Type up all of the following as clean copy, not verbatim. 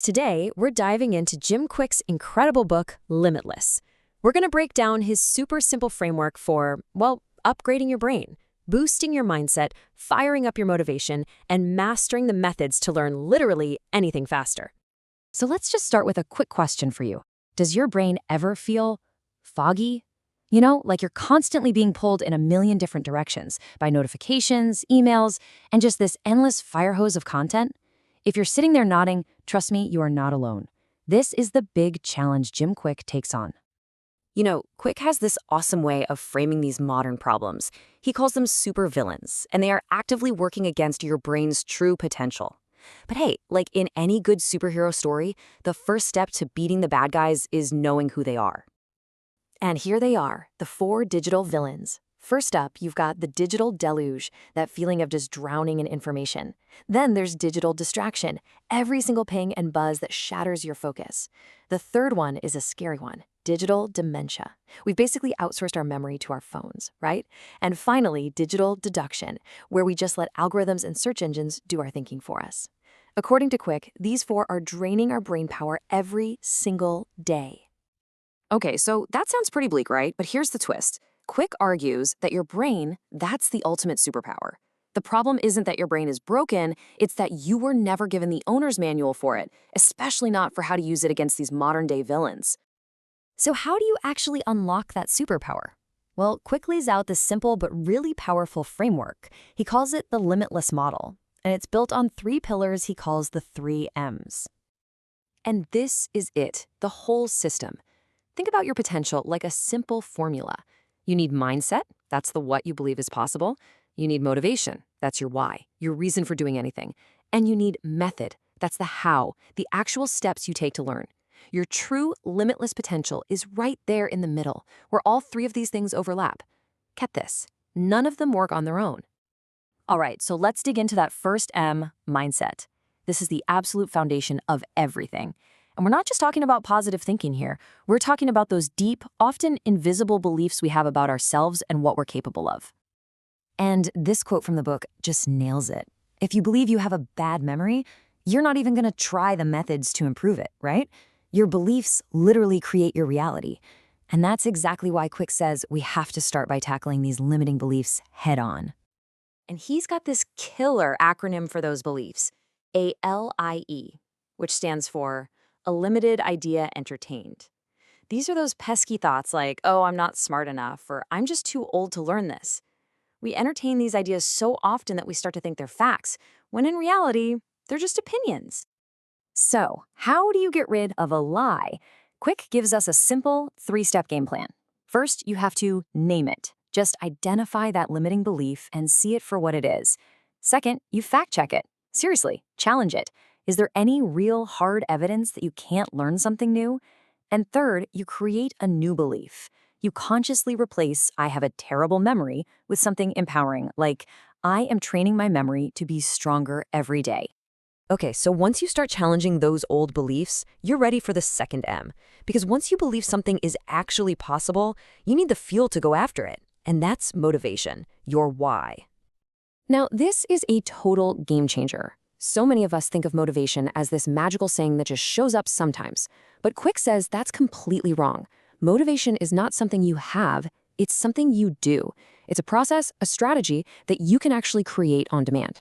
Today, we're diving into Jim Kwik's incredible book, Limitless. We're going to break down his super simple framework for, well, upgrading your brain, boosting your mindset, firing up your motivation, and mastering the methods to learn literally anything faster. So let's just start with a quick question for you. Does your brain ever feel foggy? Like you're constantly being pulled in a million different directions by notifications, emails, and just this endless fire hose of content? If you're sitting there nodding, trust me, you are not alone. This is the big challenge Jim Kwik takes on. Kwik has this awesome way of framing these modern problems. He calls them supervillains, and they are actively working against your brain's true potential. But hey, like in any good superhero story, the first step to beating the bad guys is knowing who they are. And here they are, the four digital villains. First up, you've got the digital deluge, that feeling of just drowning in information. Then there's digital distraction, every single ping and buzz that shatters your focus. The third one is a scary one, digital dementia. We've basically outsourced our memory to our phones, right? And finally, digital deduction, where we just let algorithms and search engines do our thinking for us. According to Kwik, these four are draining our brain power every single day. Okay, so that sounds pretty bleak, right? But here's the twist. Kwik argues that your brain, that's the ultimate superpower. The problem isn't that your brain is broken, it's that you were never given the owner's manual for it, especially not for how to use it against these modern-day villains. So how do you actually unlock that superpower? Well, Kwik lays out this simple but really powerful framework. He calls it the Limitless Model, and it's built on 3 pillars he calls the 3 M's. And this is it, the whole system. Think about your potential like a simple formula. You need mindset, that's the what you believe is possible. You need motivation, that's your why, your reason for doing anything. And you need method, that's the how, the actual steps you take to learn. Your true limitless potential is right there in the middle, where all 3 of these things overlap. Get this, none of them work on their own. All right, so let's dig into that first M, mindset. This is the absolute foundation of everything. And we're not just talking about positive thinking here. We're talking about those deep, often invisible beliefs we have about ourselves and what we're capable of. And this quote from the book just nails it. If you believe you have a bad memory, you're not even going to try the methods to improve it, right? Your beliefs literally create your reality. And that's exactly why Kwik says we have to start by tackling these limiting beliefs head on. And he's got this killer acronym for those beliefs, ALIE, which stands for a limited idea entertained. These are those pesky thoughts like, oh, I'm not smart enough, or I'm just too old to learn this. We entertain these ideas so often that we start to think they're facts, when in reality, they're just opinions. So, how do you get rid of a lie? Kwik gives us a simple 3-step game plan. First, you have to name it. Just identify that limiting belief and see it for what it is. Second, you fact-check it. Seriously, challenge it. Is there any real hard evidence that you can't learn something new? And third, you create a new belief. You consciously replace I have a terrible memory with something empowering, like I am training my memory to be stronger every day. Okay, so once you start challenging those old beliefs, you're ready for the second M. Because once you believe something is actually possible, you need the fuel to go after it. And that's motivation, your why. Now, this is a total game changer. So many of us think of motivation as this magical saying that just shows up sometimes. But Kwik says that's completely wrong. Motivation is not something you have, it's something you do. It's a process, a strategy that you can actually create on demand.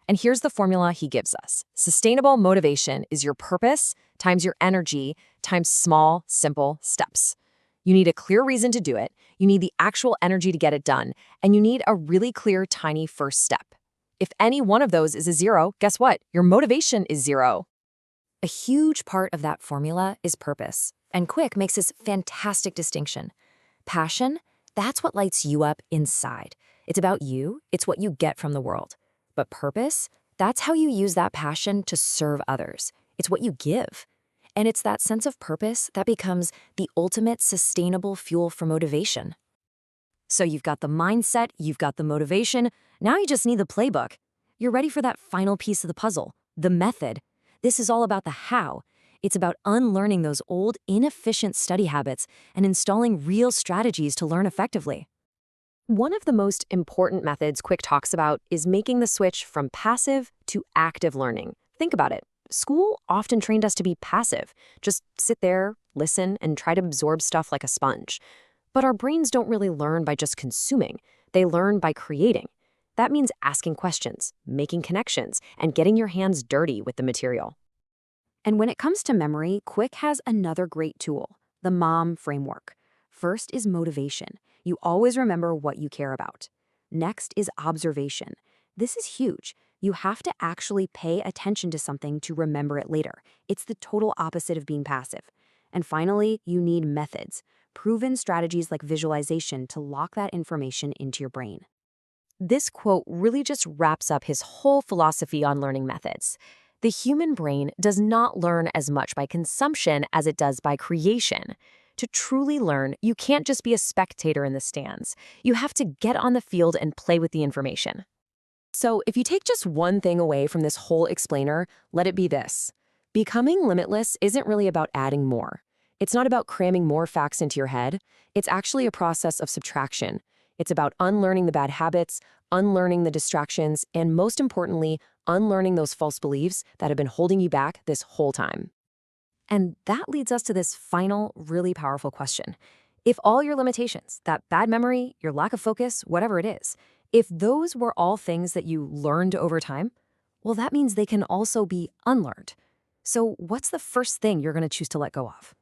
And here's the formula he gives us. Sustainable motivation is your purpose times your energy times small, simple steps. You need a clear reason to do it, you need the actual energy to get it done, and you need a really clear, tiny first step. If any one of those is a 0, guess what? Your motivation is 0. A huge part of that formula is purpose, and Kwik makes this fantastic distinction. Passion, that's what lights you up inside. It's about you, it's what you get from the world. But purpose, that's how you use that passion to serve others. It's what you give. And it's that sense of purpose that becomes the ultimate sustainable fuel for motivation. So you've got the mindset, you've got the motivation, now you just need the playbook. You're ready for that final piece of the puzzle, the method. This is all about the how. It's about unlearning those old, inefficient study habits and installing real strategies to learn effectively. One of the most important methods Kwik talks about is making the switch from passive to active learning. Think about it. School often trained us to be passive, just sit there, listen, and try to absorb stuff like a sponge. But our brains don't really learn by just consuming, they learn by creating. That means asking questions, making connections, and getting your hands dirty with the material. And when it comes to memory, Kwik has another great tool, the MOM framework. First is motivation. You always remember what you care about. Next is observation. This is huge. You have to actually pay attention to something to remember it later. It's the total opposite of being passive. And finally, you need methods, proven strategies like visualization to lock that information into your brain. This quote really just wraps up his whole philosophy on learning methods. The human brain does not learn as much by consumption as it does by creation. To truly learn, you can't just be a spectator in the stands. You have to get on the field and play with the information. So, if you take just one thing away from this whole explainer, let it be this. Becoming limitless isn't really about adding more. It's not about cramming more facts into your head. It's actually a process of subtraction. It's about unlearning the bad habits, unlearning the distractions, and most importantly, unlearning those false beliefs that have been holding you back this whole time. And that leads us to this final, really powerful question. If all your limitations, that bad memory, your lack of focus, whatever it is, if those were all things that you learned over time, well, that means they can also be unlearned. So what's the first thing you're going to choose to let go of?